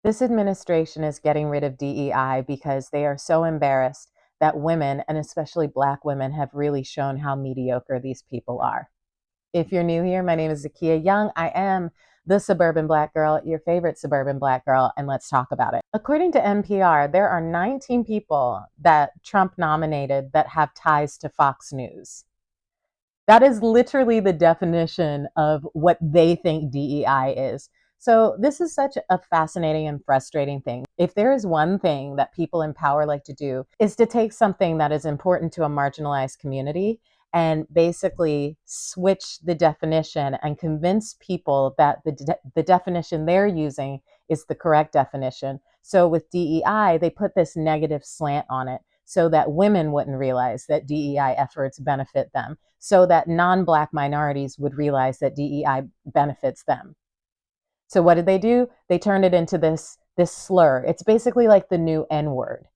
This administration is getting rid of DEI because they are so embarrassed that women, and especially Black women, have really shown how mediocre these people are. If you're new here, my name is Zakiya Young. I am the suburban Black girl, your favorite suburban Black girl, and let's talk about it. According to NPR, there are 19 people that Trump nominated that have ties to Fox News. That is literally the definition of what they think DEI is. So, this is such a fascinating and frustrating thing. If there is one thing that people in power like to do, is to take something that is important to a marginalized community and basically switch the definition and convince people that the definition they're using is the correct definition. So, with DEI, they put this negative slant on it so that women wouldn't realize that DEI efforts benefit them, so that non-Black minorities would realize that DEI benefits them. So what did they do? They turned it into this slur. It's basically like the new N-word.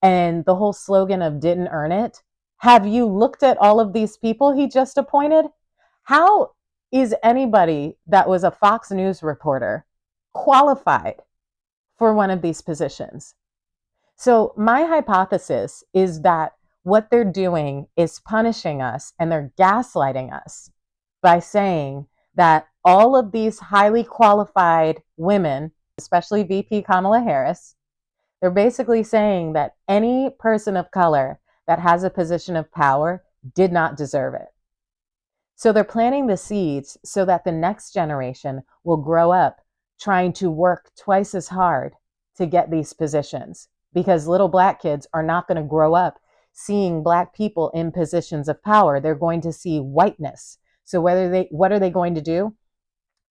And the whole slogan of didn't earn it. Have you looked at all of these people he just appointed? How is anybody that was a Fox News reporter qualified for one of these positions? So my hypothesis is that what they're doing is punishing us and they're gaslighting us by saying that all of these highly qualified women, especially VP Kamala Harris, they're basically saying that any person of color that has a position of power did not deserve it. So they're planting the seeds so that the next generation will grow up trying to work twice as hard to get these positions, because little Black kids are not going to grow up seeing Black people in positions of power. They're going to see whiteness. So what are they going to do?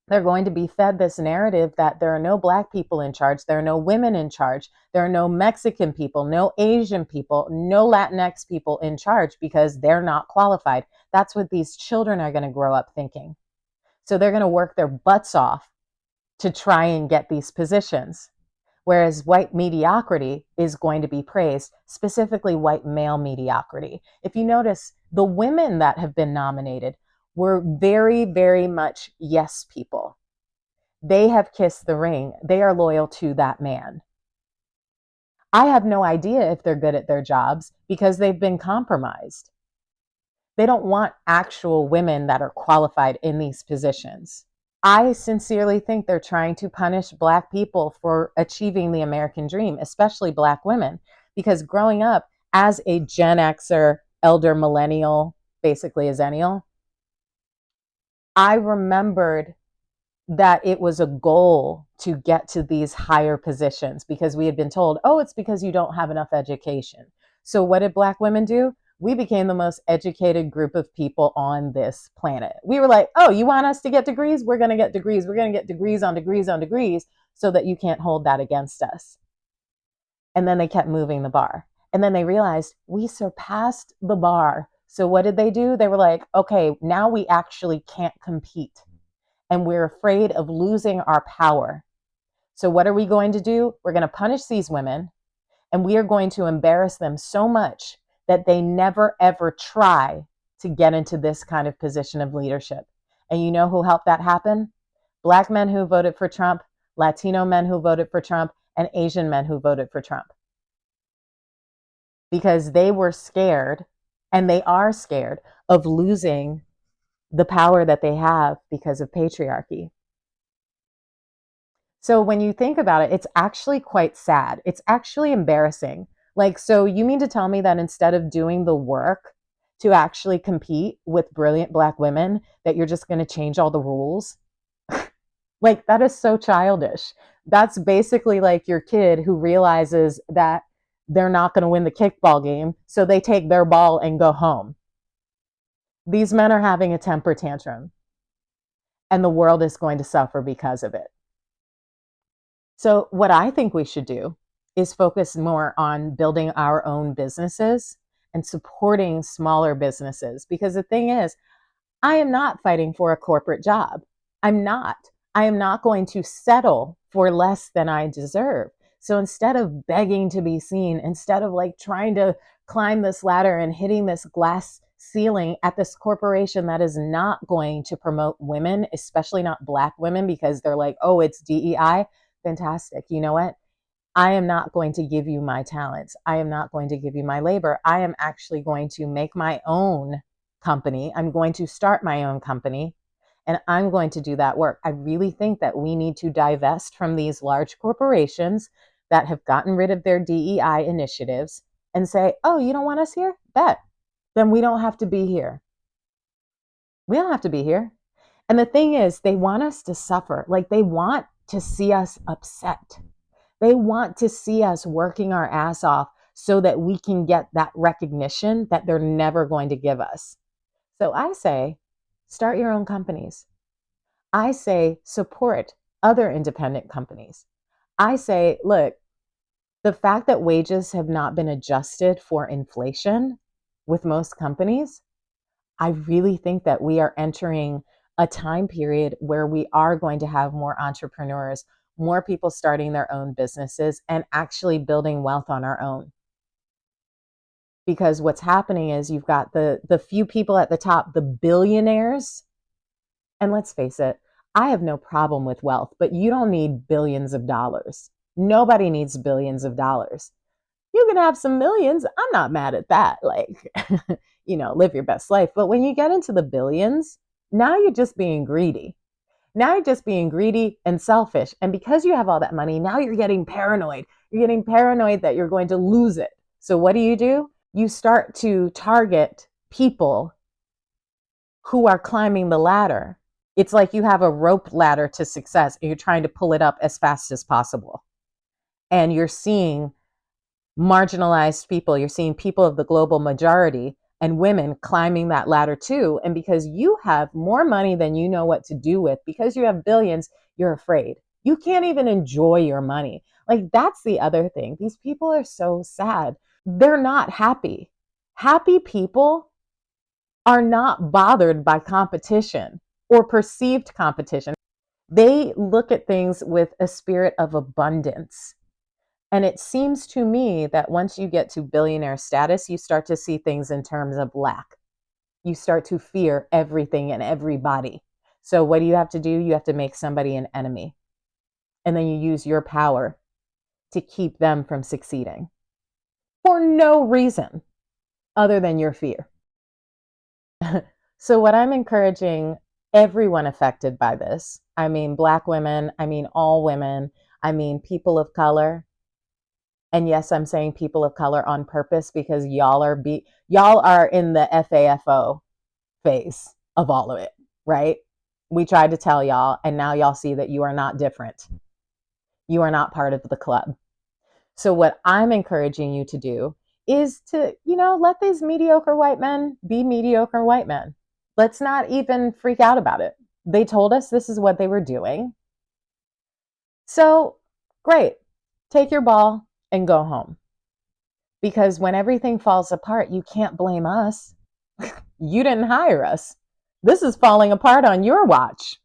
They're going to be fed this narrative that there are no Black people in charge, there are no women in charge, there are no Mexican people, no Asian people, no Latinx people in charge because they're not qualified. That's what these children are going to grow up thinking. So they're going to work their butts off to try and get these positions. Whereas white mediocrity is going to be praised, specifically white male mediocrity. If you notice, the women that have been nominated were very, very much yes people. They have kissed the ring. They are loyal to that man. I have no idea if they're good at their jobs because they've been compromised. They don't want actual women that are qualified in these positions. I sincerely think they're trying to punish Black people for achieving the American dream, especially Black women, because growing up as a Gen Xer, elder millennial, basically a zennial, I remembered that it was a goal to get to these higher positions because we had been told, oh, it's because you don't have enough education. So what did Black women do? We became the most educated group of people on this planet. We were like, oh, you want us to get degrees? We're going to get degrees. We're going to get degrees on degrees on degrees so that you can't hold that against us. And then they kept moving the bar. And then they realized we surpassed the bar. So what did they do? They were like, okay, now we actually can't compete. And we're afraid of losing our power. So what are we going to do? We're going to punish these women, and we are going to embarrass them so much that they never, ever try to get into this kind of position of leadership. And you know who helped that happen? Black men who voted for Trump, Latino men who voted for Trump, and Asian men who voted for Trump. Because they were scared, and they are scared of losing the power that they have because of patriarchy. So when you think about it, it's actually quite sad. It's actually embarrassing. Like, so you mean to tell me that instead of doing the work to actually compete with brilliant Black women, that you're just going to change all the rules? Like, that is so childish. That's basically like your kid who realizes that they're not going to win the kickball game, so they take their ball and go home. These men are having a temper tantrum, and the world is going to suffer because of it. So, what I think we should do is focus more on building our own businesses and supporting smaller businesses. Because the thing is, I am not fighting for a corporate job. I'm not. I am not going to settle for less than I deserve. So instead of begging to be seen, instead of like trying to climb this ladder and hitting this glass ceiling at this corporation that is not going to promote women, especially not Black women, because they're like, oh, it's DEI. fantastic. You know what? I am not going to give you my talents. I am not going to give you my labor. I am actually going to make my own company. I'm going to start my own company and I'm going to do that work. I really think that we need to divest from these large corporations that have gotten rid of their DEI initiatives and say, oh, you don't want us here? Bet. Then we don't have to be here. We don't have to be here. And the thing is, they want us to suffer. Like they want to see us upset. They want to see us working our ass off so that we can get that recognition that they're never going to give us. So I say, start your own companies. I say, support other independent companies. I say, look, the fact that wages have not been adjusted for inflation with most companies, I really think that we are entering a time period where we are going to have more entrepreneurs, more people starting their own businesses and actually building wealth on our own. Because what's happening is you've got the few people at the top, the billionaires. And let's face it, I have no problem with wealth, but you don't need billions of dollars. Nobody needs billions of dollars. You can have some millions. I'm not mad at that. Like, live your best life. But when you get into the billions, now you're just being greedy. Now you're just being greedy and selfish. And because you have all that money, now you're getting paranoid. You're getting paranoid that you're going to lose it. So what do? You start to target people who are climbing the ladder. It's like you have a rope ladder to success and you're trying to pull it up as fast as possible. And you're seeing marginalized people, you're seeing people of the global majority and women climbing that ladder too. And because you have more money than you know what to do with, because you have billions, you're afraid. You can't even enjoy your money. Like that's the other thing. These people are so sad. They're not happy. Happy people are not bothered by competition or perceived competition. They look at things with a spirit of abundance. And it seems to me that once you get to billionaire status, you start to see things in terms of lack. You start to fear everything and everybody. So what do? You have to make somebody an enemy. And then you use your power to keep them from succeeding for no reason other than your fear. So what I'm encouraging everyone affected by this, I mean, Black women, I mean, all women, I mean, people of color. And yes, I'm saying people of color on purpose because y'all are in the FAFO phase of all of it, right? We tried to tell y'all, and now y'all see that you are not different. You are not part of the club. So what I'm encouraging you to do is to, let these mediocre white men be mediocre white men. Let's not even freak out about it. They told us this is what they were doing. So great. Take your ball and go home. Because when everything falls apart, you can't blame us. You didn't hire us. This is falling apart on your watch.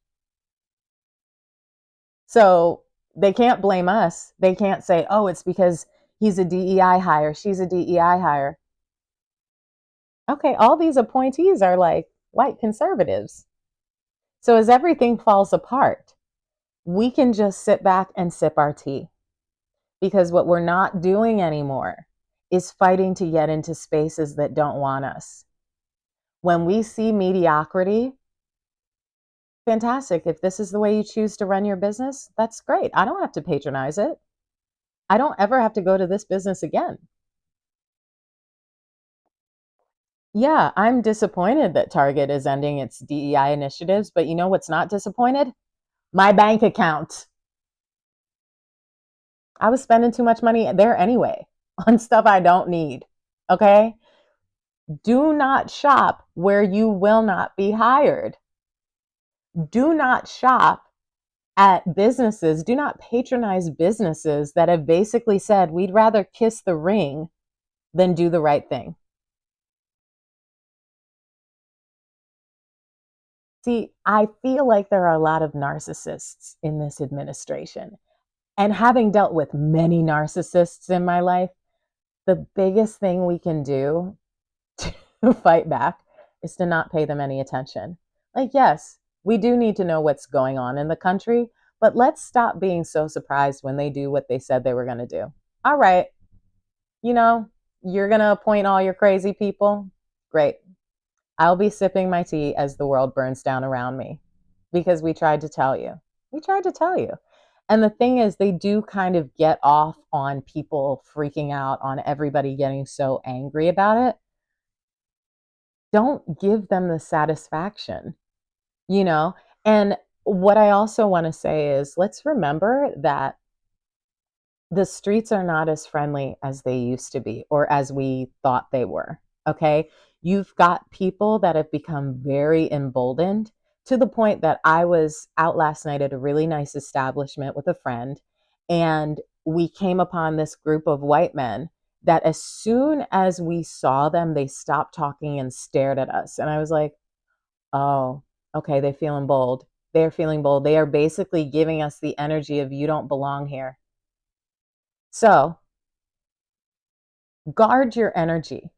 So they can't blame us. They can't say, oh, it's because he's a DEI hire, she's a DEI hire. Okay, all these appointees are like white conservatives. So as everything falls apart, we can just sit back and sip our tea. Because what we're not doing anymore is fighting to get into spaces that don't want us. When we see mediocrity, fantastic. If this is the way you choose to run your business, that's great. I don't have to patronize it. I don't ever have to go to this business again. Yeah, I'm disappointed that Target is ending its DEI initiatives, but you know what's not disappointed? My bank account. I was spending too much money there anyway on stuff I don't need. Okay? Do not shop where you will not be hired. Do not shop at businesses, do not patronize businesses that have basically said, we'd rather kiss the ring than do the right thing. See, I feel like there are a lot of narcissists in this administration. And having dealt with many narcissists in my life, the biggest thing we can do to fight back is to not pay them any attention. Like, yes, we do need to know what's going on in the country, But let's stop being so surprised when they do what they said they were going to do. All right, you know, you're going to appoint all your crazy people. Great. I'll be sipping my tea as the world burns down around me because we tried to tell you. We tried to tell you. And the thing is, they do kind of get off on people freaking out, on everybody getting so angry about it. Don't give them the satisfaction, you know? And what I also want to say is let's remember that the streets are not as friendly as they used to be or as we thought they were. Okay. You've got people that have become very emboldened to the point that I was out last night at a really nice establishment with a friend, and we came upon this group of white men that as soon as we saw them, they stopped talking and stared at us. And I was like, oh, okay, they're feeling bold. They're feeling bold. They are basically giving us the energy of you don't belong here. So guard your energy.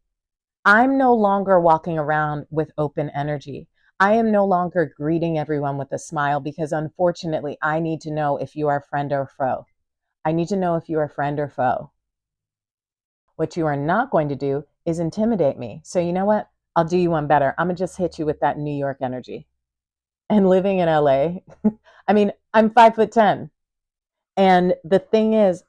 I'm no longer walking around with open energy. I am no longer greeting everyone with a smile because unfortunately, I need to know if you are friend or foe. I need to know if you are friend or foe. What you are not going to do is intimidate me. So you know what? I'll do you one better. I'm going to just hit you with that New York energy. And living in LA, I mean, I'm 5'10". And the thing is,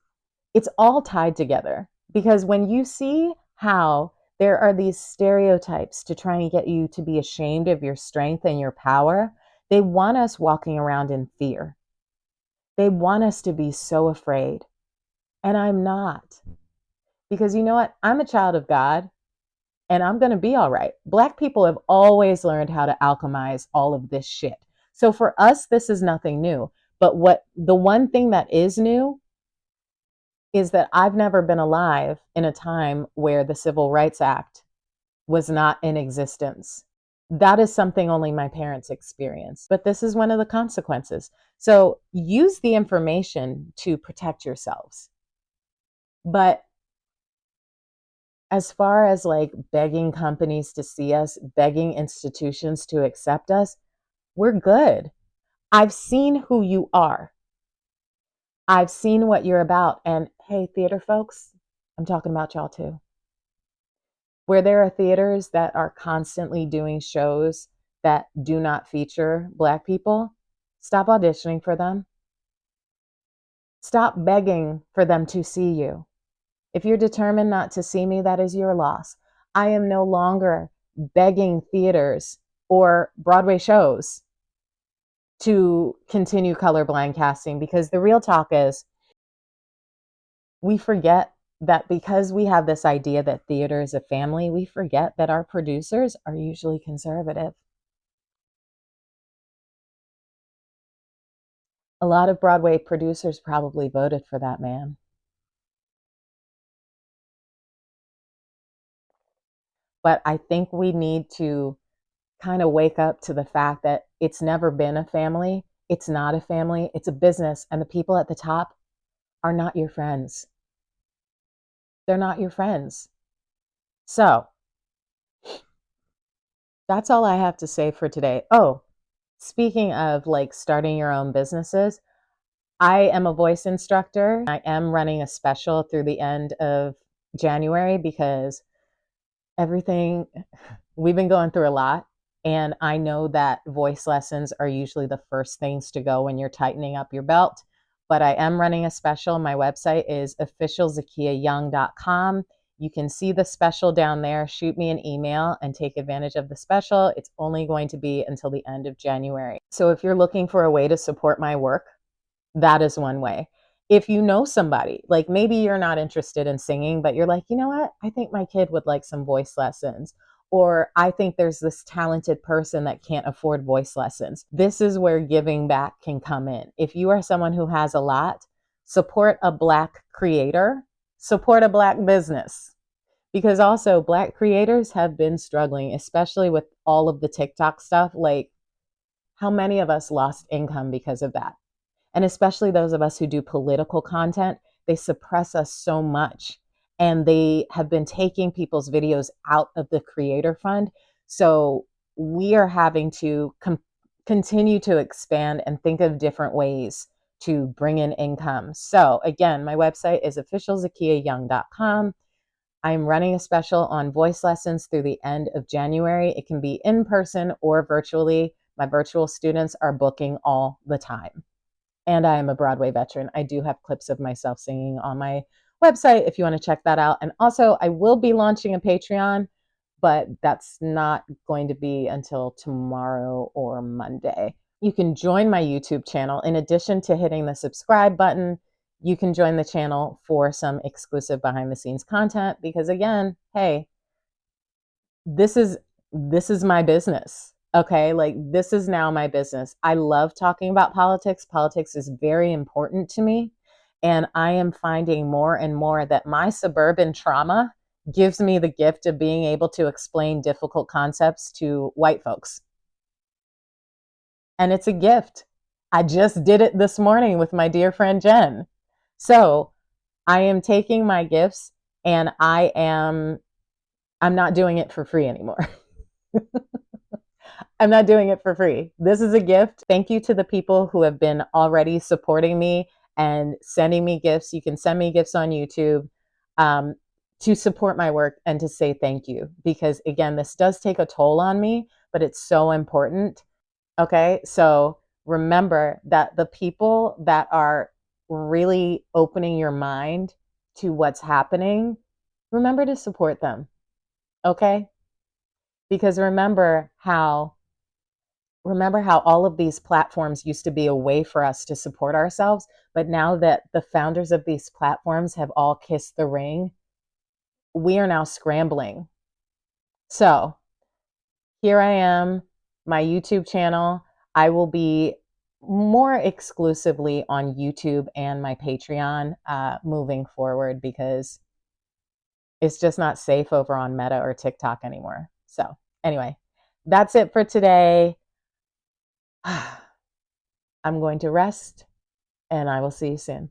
it's all tied together because when you see how there are these stereotypes to try and get you to be ashamed of your strength and your power, they want us walking around in fear. They want us to be so afraid. And I'm not. Because you know what? I'm a child of God and I'm going to be all right. Black people have always learned how to alchemize all of this shit. So for us, this is nothing new. But what the one thing that is new is that I've never been alive in a time where the Civil Rights Act was not in existence. That is something only my parents experienced, but this is one of the consequences. So use the information to protect yourselves. But as far as like begging companies to see us, begging institutions to accept us, we're good. I've seen who you are. I've seen what you're about. And hey, theater folks, I'm talking about y'all too. Where there are theaters that are constantly doing shows that do not feature Black people, stop auditioning for them. Stop begging for them to see you. If you're determined not to see me, that is your loss. I am no longer begging theaters or Broadway shows to continue colorblind casting because the real talk is we forget that because we have this idea that theater is a family, we forget that our producers are usually conservative. A lot of Broadway producers probably voted for that man. But I think we need to kind of wake up to the fact that it's never been a family. It's not a family, it's a business. And the people at the top are not your friends. They're not your friends. So that's all I have to say for today. Oh, speaking of like starting your own businesses, I am a voice instructor. I am running a special through the end of January because everything, we've been going through a lot. And I know that voice lessons are usually the first things to go when you're tightening up your belt. But I am running a special. My website is officialzakiayoung.com. You can see the special down there. Shoot me an email and take advantage of the special. It's only going to be until the end of January. So if you're looking for a way to support my work, that is one way. If you know somebody, like maybe you're not interested in singing, but you're like, you know what? I think my kid would like some voice lessons. Or I think there's this talented person that can't afford voice lessons. This is where giving back can come in. If you are someone who has a lot, support a Black creator, support a Black business. Because also Black creators have been struggling, especially with all of the TikTok stuff. Like, how many of us lost income because of that? And especially those of us who do political content, they suppress us so much. And they have been taking people's videos out of the creator fund. So we are having to continue to expand and think of different ways to bring in income. So again, my website is officialzakiayoung.com. I'm running a special on voice lessons through the end of January. It can be in person or virtually. My virtual students are booking all the time. And I am a Broadway veteran. I do have clips of myself singing on my website if you want to check that out. And also, I will be launching a Patreon, but that's not going to be until tomorrow or Monday. You can join my YouTube channel. In addition to hitting the subscribe button, you can join the channel for some exclusive behind the scenes content because again, hey, this is my business. Okay, like this is now my business. I love talking about politics. Politics is very important to me. And I am finding more and more that my suburban trauma gives me the gift of being able to explain difficult concepts to white folks. And it's a gift. I just did it this morning with my dear friend Jen. So I am taking my gifts and I'm not doing it for free anymore. I'm not doing it for free. This is a gift. Thank you to the people who have been already supporting me and sending me gifts. You can send me gifts on YouTube to support my work and to say thank you. Because again, this does take a toll on me, but it's so important. Okay. So remember that the people that are really opening your mind to what's happening, remember to support them. Okay. Because remember how all of these platforms used to be a way for us to support ourselves, but now that the founders of these platforms have all kissed the ring, we are now scrambling. So here I am, my YouTube channel. I will be more exclusively on YouTube and my Patreon moving forward because it's just not safe over on Meta or TikTok anymore. So anyway, that's it for today. I'm going to rest and I will see you soon.